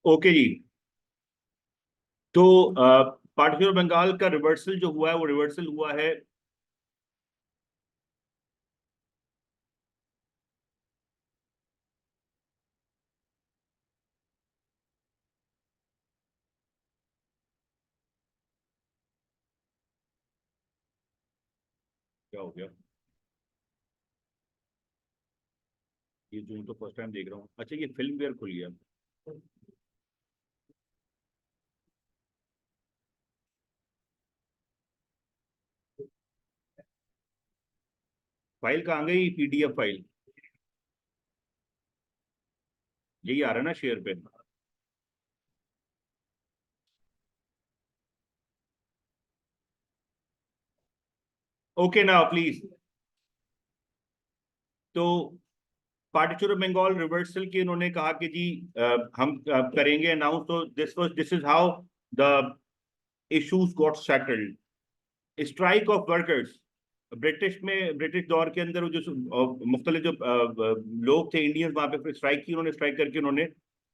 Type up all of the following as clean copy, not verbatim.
Okay जी। तो partition of Bengal का reversal जो हुआ है वो रिवर्सल हुआ है। क्या हो गया? ये जून तो फर्स्ट टाइम देख रहा हूँ। अच्छा, ये फिल्म वेयर खुल गया। फाइल कहाँ गई? PDF file. यही आ रहा है ना शेयर पे? ओके ना प्लीज। तो पार्टीशन ऑफ बंगाल रिवर्सल की उन्होंने कहा कि जी हम करेंगे अनाउंस। तो this is how the issues got settled. Strike off workers. British दौर के अंदर जो मुख्तलिफ जो लोग थे इंडियंस वहां पे स्ट्राइक की उन्होंने। स्ट्राइक करके उन्होंने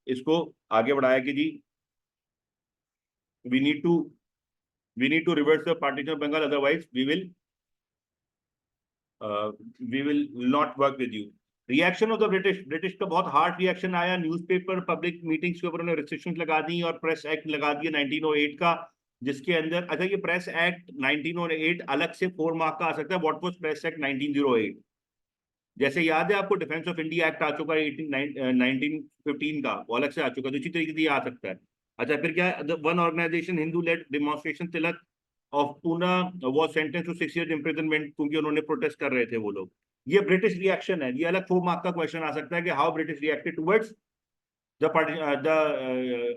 इसको आगे बढ़ाया कि जी we need to we need to reverse the partition of Bengal, otherwise we will not work with you. Reaction of the British का बहुत हार्ड रिएक्शन आया। न्यूज़पेपर पब्लिक मीटिंग्स के ऊपर उन्होंने रिस्ट्रिक्शंस लगा दी और प्रेस एक्ट लगा दिया 1908 का, जिसके अंदर अच्छा ये प्रेस एक्ट 1908 अलग से 4 मार्क का आ सकता है। What was press act 1908? जैसे याद है आपको डिफेंस ऑफ इंडिया एक्ट आ चुका है 1915 का, वो अलग से आ चुका है, तो इसी तरीके से ये आ सकता है। अच्छा फिर क्या है? One organisation Hindu led demonstration Tilak of Poona was sentence to 6 years imprisonment, क्योंकि उन्होंने प्रोटेस्ट कर रहे थे वो लोग। ये ब्रिटिश रिएक्शन है। ये अलग 4 मार्क का क्वेश्चन आ सकता है कि how British reacted towards the party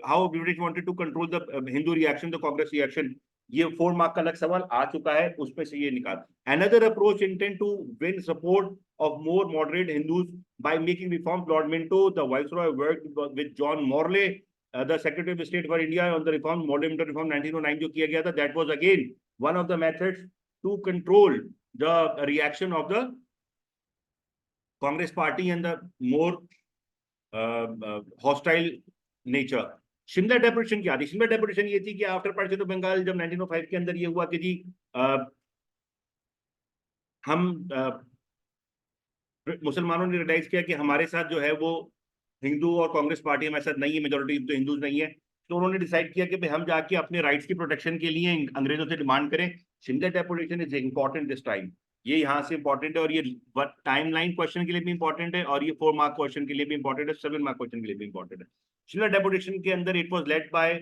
how British wanted to control the Hindu reaction, the Congress reaction। ये 4 मार्क का अलग सवाल आ चुका है, उसमें से ये निकाल। Another approach intent to win support of more moderate Hindus by making reforms। Lord Minto, the Viceroy, worked with John Morley, the Secretary of State for India, on the reform, Model Reform 1909 जो किया गया था। That was again one of the methods to control the reaction of the Congress party and the more hostile nature. Shimla deputation क्या थी? Shimla deputation ये थी कि after partition of Bengal जब 1905 के अंदर ये हुआ कि जी हम मुसलमानों ने रियलाइज किया कि हमारे साथ जो है वो हिंदू और कांग्रेस पार्टी हमारे साथ नहीं है, मेजोरिटी तो हिंदूज नहीं है। तो उन्होंने डिसाइड किया कि भाई हम जाके अपने राइट्स की प्रोटेक्शन के लिए अंग्रेजों से डिमांड करें। Shimla deputation is important this time. ये यहाँ से इंपॉर्टेंट है और ये टाइम लाइन क्वेश्चन के लिए भी इंपॉर्टेंट है और ये 4 मार्क क्वेश्चन के लिए भी इंपॉर्टेंट है, 7 मार्क क्वेश्चन के लिए भी इंपॉर्टेंट है। शिमला डेपुटेशन के अंदर it was led by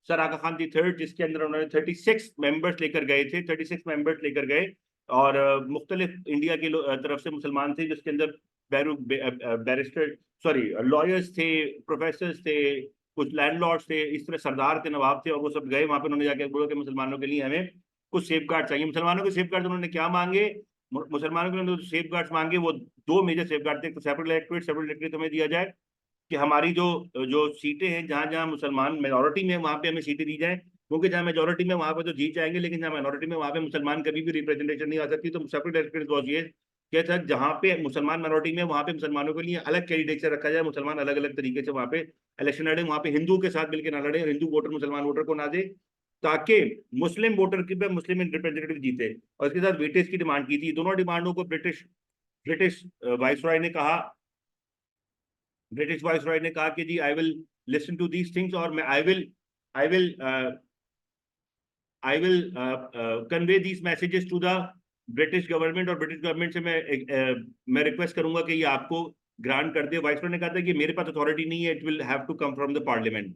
sir Aga Khan the third, जिसके अंदर उन्होंने 36 मेंबर्स लेकर गए थे। 36 मेंबर्स लेकर गए और मुख्तलिफ इंडिया के तरफ से मुसलमान थे, जिसके अंदर बैरिस्टर सॉरी लॉयर्स थे, प्रोफेसर थे, कुछ लैंडलॉर्ड्स थे, इस तरह सरदार थे, नवाब थे, और वो सब गए वहां पे। उन्होंने जाके बोला कि मुसलमानों के लिए हमें कुछ सेफ गार्ड चाहिए। मुसलमानों के सेफ गार्ड उन्होंने क्या मांगे? मुसलमानों के उन्होंने सेफ गार्ड्स मांगे वो दो मेजर सेफ गार्ड थे। तो सेपरेट इलेक्ट्रेट हमें दिया जाए कि हमारी जो जो सीटें हैं जहां जहां मुसलमान मेजोरिटी में वहां पे हमें सीटें दी जाए, क्योंकि जहां मेजोरिटी में वहां पे तो जीत जाएंगे, लेकिन जहां माइनॉरिटी में वहां पे मुसलमान कभी भी रिप्रेजेंटेशन नहीं आ सकती। तो सेपरेट इलेक्टेड ये क्या था, जहां पे मुसलमान माइनॉरिटी में वहां पे मुसलमानों के लिए अलग कैंडिडेट रखा जाए, मुसलमान अलग अलग तरीके से वहां पे इलेक्शन लड़े, वहां पे हिंदू के साथ मिलकर ना लड़े, हिंदू वोटर मुसलमान वोटर को ना दे, ताकि मुस्लिम वोटर की पे मुस्लिम रिप्रेजेंटेटिव जीते। और इसके साथ वेटेज की डिमांड की थी। दोनों डिमांडों को ब्रिटिश ब्रिटिश वाइसरॉय ने कहा, ब्रिटिश वाइसरॉय ने कहा कि जी I will listen to these things, और मैं I will I will convey these messages to the British government. और ब्रिटिश गवर्नमेंट से मैं रिक्वेस्ट करूंगा कि ये आपको ग्रांट कर दे। वाइसरॉय ने कहा था कि मेरे पास अथॉरिटी नहीं है, it will have to come from the parliament.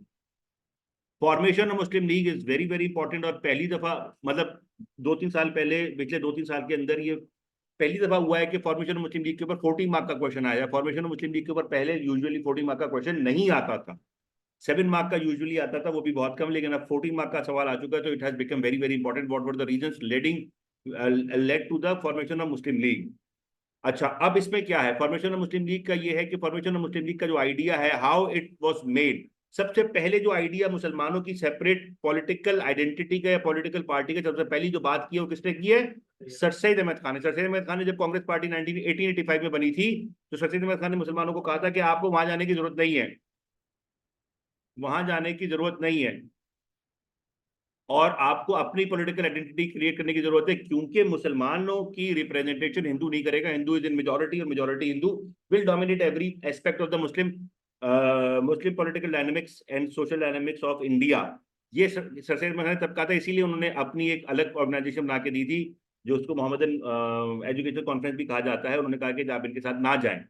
Formation of Muslim League is very very important. और पहली दफा मतलब 2-3 साल पहले, पिछले 2-3 साल के अंदर ये पहली दफा हुआ है कि फॉर्मेशन ऑफ मुस्लिम लीग के ऊपर 14 मार्क का क्वेश्चन आया। फॉर्मेशन ऑफ मुस्लिम लीग के ऊपर पहले यूजुअली 14 मार्क का क्वेश्चन नहीं आता था, 7 मार्क का यूजुअली आता था, वो भी बहुत कम। लेकिन अब 14 मार्क का सवाल आ चुका है, तो it has become very very important. What were the reasons led to the formation of Muslim League. अच्छा, अब इसमें क्या है? फॉर्मेशन ऑफ मुस्लिम लीग का ये है कि फॉर्मेशन ऑफ मुस्लिम लीग का जो आइडिया है, हाउ इट वाज मेड। सबसे पहले जो आइडिया मुसलमानों की सेपरेट पॉलिटिकल आइडेंटिटी का या पॉलिटिकल पार्टी का सबसे पहली जो बात की है वो किसने की है? सर सईद अहमद खान है। सर सईद अहमद खान ने जब कांग्रेस पार्टी 1885 में बनी थी, तो सर सईद अहमद खान ने मुसलमानों को कहा था कि आपको वहां जाने की जरूरत नहीं है, वहां जाने की जरूरत नहीं है, और आपको अपनी पॉलिटिकल आइडेंटिटी क्रिएट करने की जरूरत है, क्योंकि मुसलमानों की रिप्रेजेंटेशन हिंदू नहीं करेगा। हिंदू इज इन मेजोरिटी, और majority Hindu will dominate every aspect of the Muslim Muslim political dynamics and social dynamics of India. ये सर सैयद अहमद खान ने तब कहा था, इसीलिए उन्होंने अपनी एक अलग ऑर्गेनाइजेशन बना के दी थी, जो उसको मोहम्मदन एजुकेशन कॉन्फ्रेंस भी कहा जाता है। उन्होंने कहा कि आप इनके साथ ना जाएं।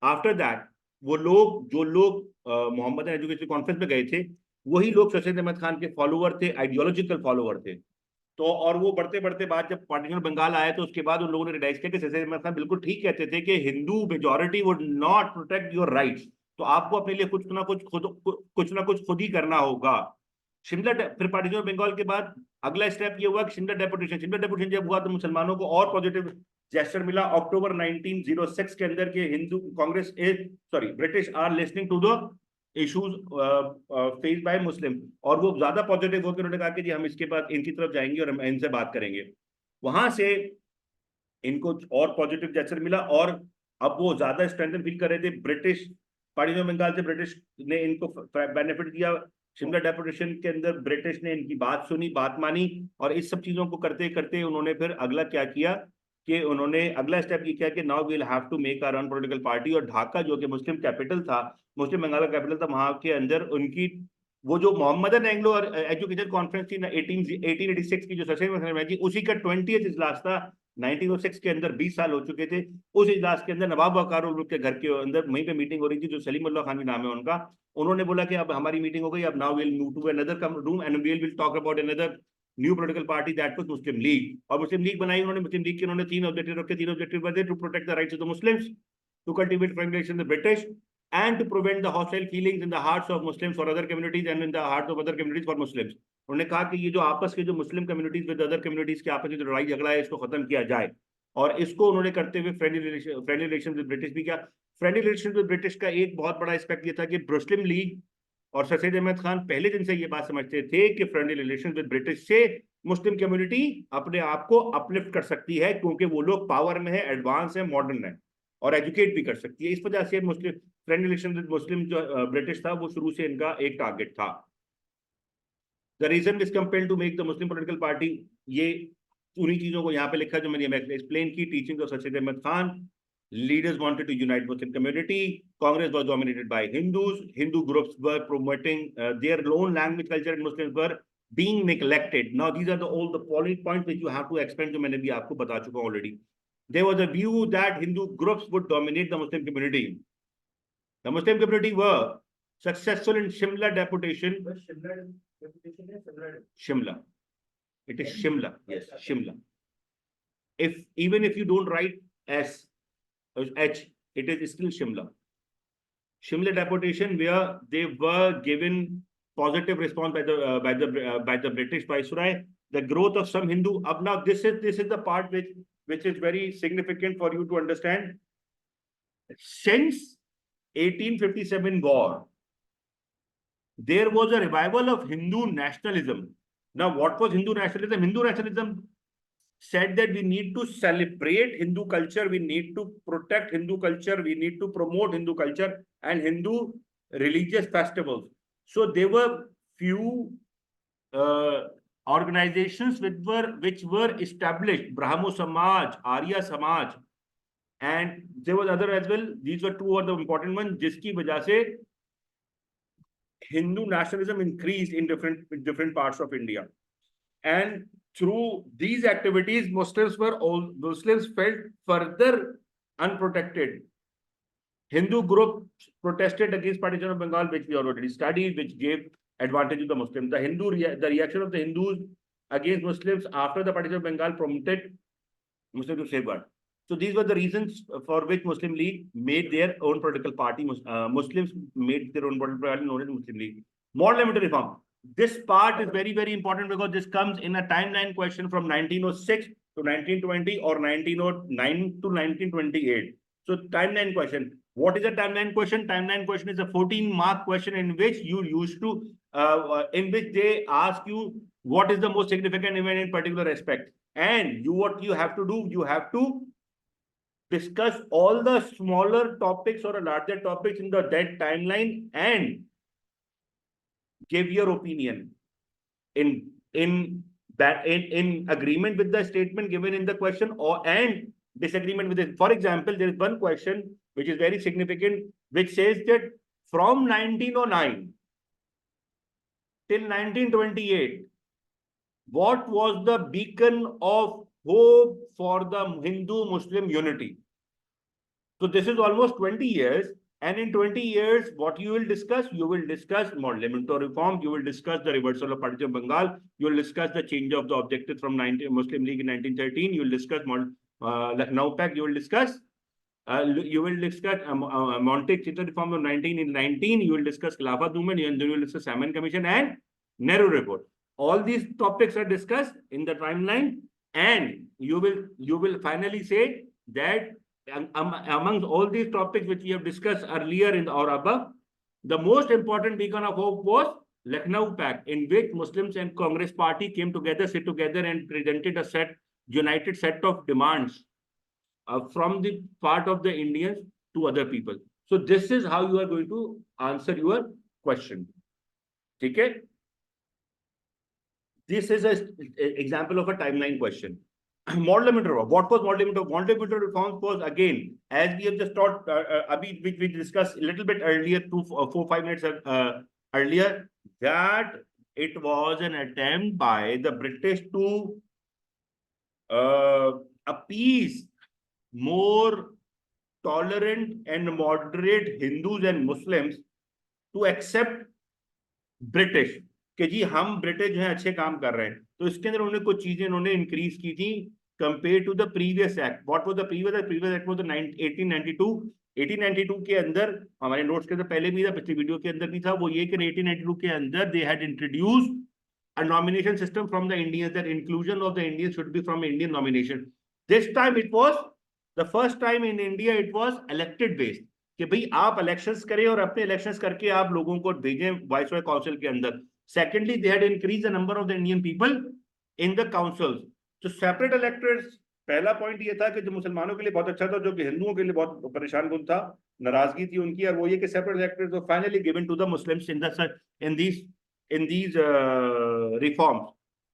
आफ्टर दैट वो लोग, जो लोग मोहम्मदन एजुकेशन कॉन्फ्रेंस में गए थे, वही लोग सैयद अहमद खान के फॉलोअर थे, आइडियोलॉजिकल फॉलोअर थे। तो और वो बढ़ते बढ़ते बाद जब पार्टीशन बंगाल आया, तो उसके बाद उन लोगों ने रियलाइज किया कि सैयद अहमद खान बिल्कुल ठीक कहते थे कि Hindu majority would not protect your rights, तो आपको अपने लिए कुछ ना कुछ खुद ही करना होगा। फिर पार्टीशन ऑफ बंगाल के बाद अगला स्टेप ये हुआ कि शिमला डेपुटेशन जब हुआ, तो मुसलमानों को और पॉजिटिव जेस्चर मिला। अक्टूबर 1906 के अंदर के Hindu Congress British are listening to the issues face by Muslim, और वो ज्यादा पॉजिटिव होकर उन्होंने कहा कि जी हम इसके बाद इनकी तरफ जाएंगे और हम इनसे बात करेंगे। वहां से इनको और पॉजिटिव जेस्चर मिला, और अब वो ज्यादा स्ट्रेंथन फील कर रहे थे। ब्रिटिश पार्टी ऑफ बंगाल से ब्रिटिश ने इनको बेनिफिट दिया। शिमला डेपुटेशन के अंदर ब्रिटिश ने इनकी बात सुनी, बात मानी, और इस सब चीजों को करते करते उन्होंने फिर अगला क्या किया कि उन्होंने अगला स्टेप ये किया कि now we'll have to make our own political party. और ढाका जो कि मुस्लिम कैपिटल था, मुस्लिम बंगाल का कैपिटल था, वहां के अंदर उनकी वो जो मोहम्मदन एंग्लो और एजुकेशन कॉन्फ्रेंस थी ना 1886 की, जो सचिन में थी, उसी का 20th इजलास था 1906 के अंदर। 20 साल हो चुके थे। उस इजलास के अंदर नवाब वकार उल मुल्क के घर के अंदर वहीं पे मीटिंग हो रही थी, जो सलीमुल्लाह खान भी नाम है उनका। उन्होंने बोला कि अब हमारी मीटिंग हो गई, अब now will move to another room and will talk about another new political party, that was Muslim League. और मुस्लिम लीग बनाई उन्होंने। मुस्लिम लीग के उन्होंने 3 ऑब्जेक्टिव रखे। 3 ऑब्जेक्टिव थे: to protect the rights of the Muslims, to cultivate friend relation with British, and to prevent the hostile feelings in the hearts of Muslims for other communities and in the hearts of other communities for Muslims। उन्होंने कहा कि ये जो आपस के जो मुस्लिम communities with other communities के आपस में जो लड़ाई झगड़ा है, इसको खत्म किया जाए। और इसको उन्होंने करते हुए फ्रेंडली रिलेशन विद ब्रिटिश भी किया। फ्रेंडली रिलेशन विद ब्रिटिश का एक बहुत बड़ा एस्पेक्ट ये था कि मुस्लिम लीग और सर सैयद अहमद खान पहले दिन से ये बात समझते थे कि फ्रेंडली रिलेशन विद ब्रिटिश से मुस्लिम कम्युनिटी अपने आप को अपलिफ्ट कर सकती है, क्योंकि वो लोग पावर में है, एडवांस है, मॉडर्न है, और एजुकेट भी कर सकती है। इस वजह से मुस्लिम फ्रेंडली रिलेशन विद मुस्लिम जो ब्रिटिश था, वो शुरू से इनका एक टारगेट था। The reason is compelled to make the Muslim political party, ये उन्हीं चीजों को यहाँ पे लिखा जो मैंने एक्सप्लेन की। Teaching of Syed Ahmed Khan, leaders wanted to unite Muslim community, Congress was dominated by Hindus, Hindu groups were promoting their own language, culture, and Muslims were being neglected. Now these are all the points which you have to expand, जो मैंने भी आपको बता चुका हूँ already. There was a view that Hindu groups would dominate the Muslim community. The Muslim community were successful in Shimla deputation. Shimla. It is Shimla. Yes, Shimla. Even if you don't write S, H, it is still Shimla. Shimla deputation, where they were given positive response by the British Viceroy. The growth of some Hindu. Up now, this is the part which is very significant for you to understand. Since 1857 war, there was a revival of Hindu nationalism. Now, what was Hindu nationalism? Hindu nationalism said that we need to celebrate Hindu culture, we need to protect Hindu culture, we need to promote Hindu culture and Hindu religious festivals. So there were few organizations which were established: Brahmo Samaj, Arya Samaj, and there was other as well. These were two of the important ones, जिसकी वजह से Hindu nationalism increased in different parts of India. And through these activities, Muslims felt further unprotected. Hindu groups protested against partition of Bengal, which we already studied, which gave advantage to the Muslims. The reaction of the Hindus against Muslims after the partition of Bengal prompted Muslims to safeguard. So these were the reasons for which Muslim League made their own political party. Muslims made their own political party known as Muslim League. More limited reform. This part is very, very important because this comes in a timeline question from 1906 to 1920 or 1909 to 1928. So timeline question. What is a timeline question? Timeline question is a 14-mark question in which you used to, in which they ask you what is the most significant event in particular aspect. and what you have to do, you have to discuss all the smaller topics or larger topics in that timeline and give your opinion in agreement with the statement given in the question, or and disagreement with it. For example, there is one question which is very significant, which says that from 1909 till 1928, what was the beacon of hope for the Hindu-Muslim unity? So this is almost 20 years. And in 20 years, what you will discuss? You will discuss monumental reform. You will discuss the reversal of Partition of Bengal. You will discuss the change of the objective from Muslim League in 1913. You will discuss Lucknow Pact. You will discuss Montague Chitra reform of 1919. You will discuss Khilafat movement. And then you will discuss Salmon Commission and Nehru report. All these topics are discussed in the timeline, and you will finally say that amongst all these topics which we have discussed earlier in or above, the most important beacon of hope was Lucknow Pact, in which Muslims and Congress party came together, sit together, and presented a united set of demands from the part of the Indians to other people. So this is how you are going to answer your question. Okay? This is an example of a timeline question. Model limit reform. What was model limit reform? Model limit reform was, again, as we have just taught, which we discussed a little bit earlier, 4-5 minutes earlier, that it was an attempt by the British to appease more tolerant and moderate Hindus and Muslims to accept British. कि जी हम British जो है अच्छे काम कर रहे हैं, तो इसके अंदर उन्होंने कुछ चीजें उन्होंने इंक्रीज की थी compare to the previous act. What was the previous act was 1892. 1892 के अंदर हमारे नोट्स के अंदर पहले भी था, पिछली वीडियो के अंदर भी था, वो ये कि 1892 के अंदर they had introduced a nomination system from the Indians, that inclusion of the Indians should be from Indian nomination. This time it was the first time in India it was elected based, कि भाई आप elections करें और अपने elections करके आप लोगों को भेजें वाइसरॉय काउंसिल के अंदर. Secondly, they had increased the number of the Indian people in the councils. So separate electors. पहला पॉइंट ये था कि जो मुसलमानों के लिए बहुत अच्छा था, जो कि हिंदुओं के लिए बहुत परेशान कुन था, नाराजगी थी उनकी, और वो ये कि separate electors were finally given to the Muslims in these reforms.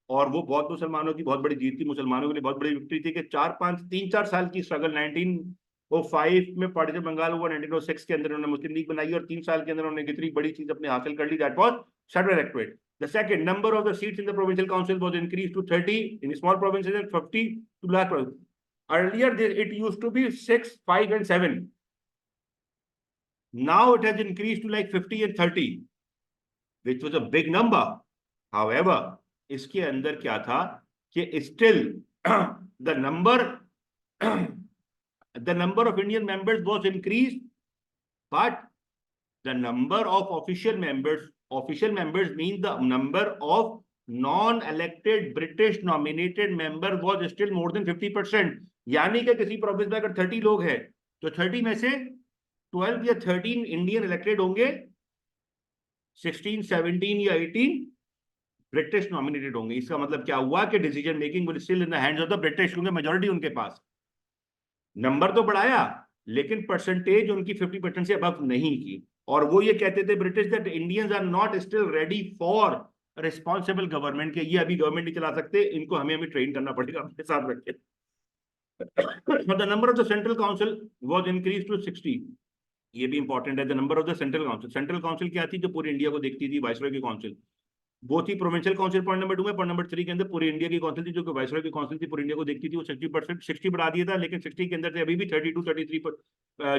और वो बहुत मुसलमानों की बहुत बड़ी जीत थी, मुसलमानों के लिए बहुत बड़ी विक्ट्री थी कि 3-4 साल की स्ट्रगल, 1905 में पार्टीशन बंगाल हुआ, 1906 के अंदर उन्होंने मुस्लिम लीग बनाई, और 3 साल के अंदर उन्होंने कितनी बड़ी चीज अपने हासिल कर ली. That was separate electorate. The second, number of the seats in the provincial council was increased to 30 in small provinces and 50 to large provinces. Earlier it used to be 6, 5 and 7. Now it has increased to like 50 and 30, which was a big number. However, इसके अंदर क्या था कि still the number of Indian members was increased, but the number of official members means the number of non-elected British nominated member was still more than 50%. यानी कि किसी province में अगर 30 लोग हैं, तो 30 में से 12 या 13 इंडियन इलेक्टेड होंगे, 16, 17 या 18 ब्रिटिश नॉमिनेटेड होंगे. इसका मतलब क्या हुआ कि decision making will still in the hands of the British, क्योंकि मेजॉरिटी उनके पास. नंबर तो बढ़ाया, लेकिन परसेंटेज उनकी 50% से अबव नहीं की. और वो ये कहते थे British that Indians are not still ready for responsible government, के ये अभी गवर्नमेंट नहीं चला सकते, इनको हमें ट्रेन करना पड़ेगा अपने साथ रख के. The number of the central council was increase to 60. ये भी इंपॉर्टेंट है. The number of the central council. Central council क्या थी? जो पूरी इंडिया को देखती थी, वाइसरॉय की काउंसिल. वो थी प्रोविंशियल काउंसिल पॉइंट नंबर 2 में. पॉइंट नंबर 3 के अंदर पूरी इंडिया की काउंसिल थी, जो कि वाइसरॉय की काउंसिल थी, पूरी इंडिया को देखती थी. वो 60 बढ़ा दिया था, लेकिन 60 के अंदर से अभी भी 32-33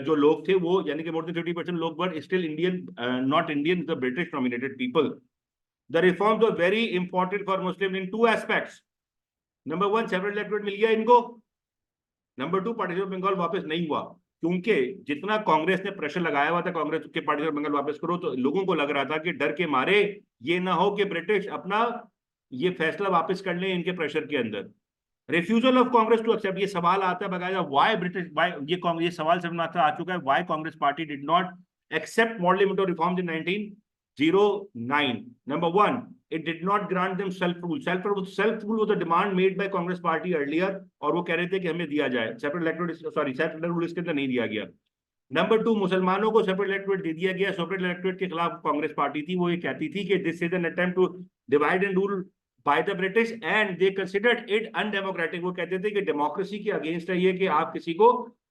जो लोग थे, वो यानी कि मोर देन 50% लोग were still Indian, not Indian, the British nominated people. The reforms were very important for Muslim in 2 aspects. Number 1, separate electorate मिल गया इनको. नंबर 2, पार्टीशन ऑफ बंगाल वापस नहीं हुआ, क्योंकि जितना कांग्रेस ने प्रेशर लगाया हुआ था कांग्रेस के पार्टीशन ऑफ बंगाल वापस करो, तो लोगों को लग रहा था कि डर के मारे ये ना हो कि ब्रिटिश अपना ये फैसला वापस कर लें इनके प्रेशर के अंदर. Refusal of Congress to accept. ये सवाल आता है बकायदा, व्हाई ब्रिटिश, ये सवाल समझ में आ चुका है, why Congress party did not accept model limit of reforms in 09. Number one, it did not grant them self-rule. Self-rule was a demand made by Congress party earlier, और वो कह रहे थे कि हमें दिया जाए separate electorate, sorry separate rule इसके अंदर नहीं दिया गया। नंबर टू, मुसलमानों को सेपरेट इलेक्टोरेट दे दिया गया। सेपरेट इलेक्टोरेट के खिलाफ कांग्रेस पार्टी थी, वो ये कहती थी कि this is an attempt to divide and rule by the British and they considered it undemocratic. वो कहते थे कि डेमोक्रेसी के अगेंस्ट है ये कि आप किसी को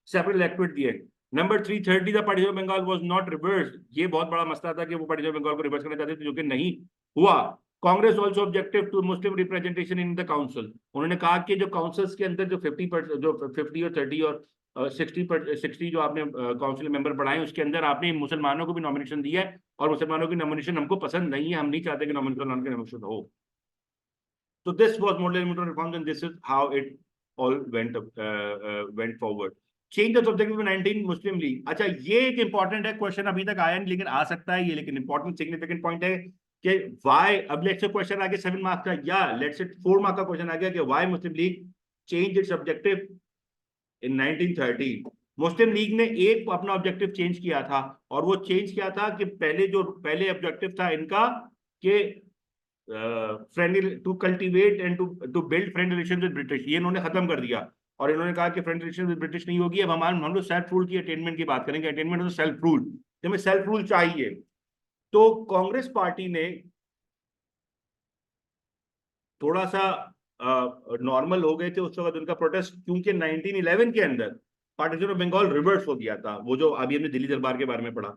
सेपरेट इलेक्टोरेट दिए। Number 330, the partition of Bengal was not reverse. ये बहुत बड़ा मसला था कि वो पार्टीशन ऑफ बंगाल को रिवर्स करना चाहते थे, जो कि नहीं हुआ। Congress also objective to Muslim representation in the council. उन्होंने कहा कि जो काउंसिल्स के अंदर जो 50% जो 50 और 30 और 60 जो आपने काउंसिल मेंबर बढ़ाए, उसके अंदर आपने मुसलमानों को भी नॉमिनेशन दिया है, और मुसलमानों की नॉमिनेशन हमको पसंद नहीं है, हम नहीं चाहते कि नॉमिनेशन हो। तो this was model reforms and this is how it all went forward. Change the subject 19 मुस्लिम लीग। अच्छा, ये एक इंपॉर्टेंट है, क्वेश्चन अभी तक आया नहीं लेकिन आ सकता है ये, लेकिन इंपॉर्टेंट सिग्निफिकेंट पॉइंट है कि व्हाई। अब लेट्स से क्वेश्चन आ गया 7 मार्क्स का, या लेट्स से 4 मार्क्स का क्वेश्चन आ गया कि why Muslim league change it's objective in 1930। Muslim league ने एक अपना ऑब्जेक्टिव चेंज किया था, और वो चेंज किया था कि पहले ऑब्जेक्टिव था इनका कि friendly to cultivate and to build friend relation with British. ये इन्होंने खत्म कर दिया, और इन्होंने कहा कि फ्रेंड रिलेशन विद ब्रिटिश नहीं होगी। अब हम लोग सेल्फ रूल की अटेनमेंट की बात करेंगे। अटेनमेंट तो सेल्फ रूल, हमें सेल्फ रूल चाहिए। तो कांग्रेस पार्टी ने थोड़ा सा नॉर्मल हो गए थे उस वक्त उनका प्रोटेस्ट, क्योंकि 1911 के अंदर पार्टीशन ऑफ बंगाल रिवर्स हो गया था, वो जो अभी हमने दिल्ली दरबार के बारे में पढ़ा।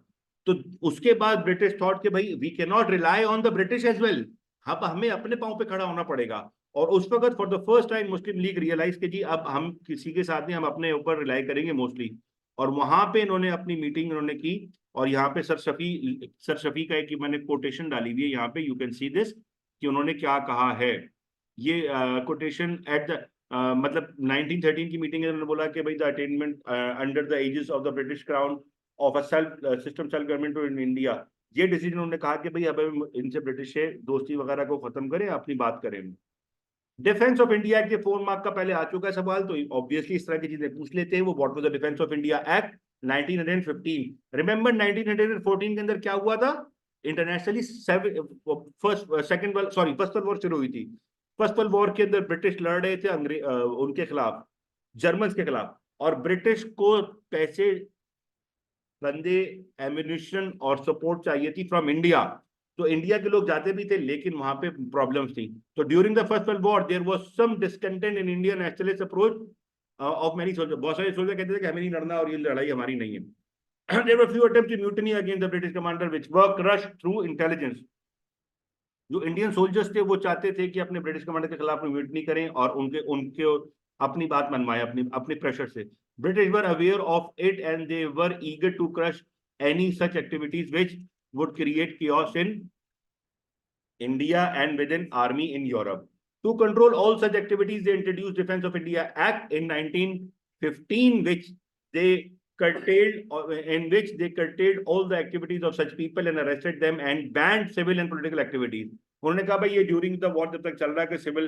तो उसके बाद ब्रिटिश थॉट कि भाई we can not rely on the British as well, अब हमें अपने पांव पे खड़ा होना पड़ेगा। और उस वक्त for the first time Muslim League realise कि जी अब हम किसी के साथ नहीं, हम अपने ऊपर रिलाई करेंगे मोस्टली। और वहां पे इन्होंने अपनी मीटिंग इन्होंने की, और यहाँ पे सर शफी का एक मैंने कोटेशन डाली हुई है यहाँ पे, यू कैन सी दिस, कि उन्होंने क्या कहा है। ये कोटेशन एट द मतलब 1913 की मीटिंग है, उन्होंने बोला कि भाई the attainment under the aegis of the British crown of a self system self government in India. ये डिसीजन उन्होंने कहा कि भाई अब इनसे ब्रिटिश से दोस्ती वगैरह को खत्म करें, अपनी बात करें। डिफेंस ऑफ इंडिया एक्ट के 4 मार्क का पहले आ चुका है सवाल, तो ऑब्वियसली इस तरह की चीजें पूछ लेते हैं वो। What was the defence of India act 1915? Remember 1914 के अंदर क्या हुआ था? इंटरनेशनली फर्स्ट वर्ल्ड वॉर शुरू हुई थी। फर्स्ट वर्ल्ड वॉर के अंदर ब्रिटिश लड़ रहे थे उनके खिलाफ, जर्मन के खिलाफ, और ब्रिटिश को पैसे, बंदे, एम्यूनिशन और सपोर्ट चाहिए थी फ्रॉम इंडिया। तो इंडिया के लोग जाते भी थे, लेकिन वहां पे प्रॉब्लम्स थी। तो during the first world war there was some discontent in Indian nationalist approach of many soldier. बहुत सारे सोल्जर कहते थे कि हमें नहीं लड़ना और ये लड़ाई हमारी नहीं है। There were few attempts to mutiny against the British commander which were crushed through intelligence. जो इंडियन सोल्जर्स थे वो चाहते थे कि अपने ब्रिटिश कमांडर के खिलाफ म्यूटनी करें और उनके उनके अपनी बात मनवाएं अपनी अपने प्रेशर से। British were aware of it and they were eager to crush any such activities which would create chaos in India and within army in Europe. To control all such activities, they introduced Defense of India Act in 1915, in which they curtailed all the activities of such people and arrested them and banned civil and political activities. उन्होंने कहा भाई ये during the war जब तक चल रहा है कि civil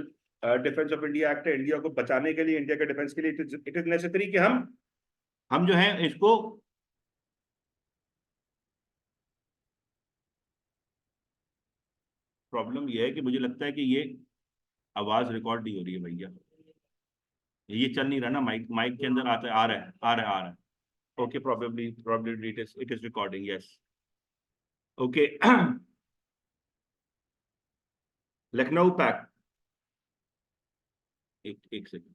defence of India act है, इंडिया को बचाने के लिए, इंडिया के डिफेंस के लिए इट इज नेसेसरी कि हम जो है इसको प्रॉब्लम ये है कि मुझे लगता है कि ये आवाज रिकॉर्ड नहीं हो रही है भैया, ये चल नहीं रहा ना, माइक माइक के अंदर आता है, आ रहा है आ रहा है आ रहा है। Okay, probably it is recording, yes. Okay. Lucknow pack, एक सेकंड।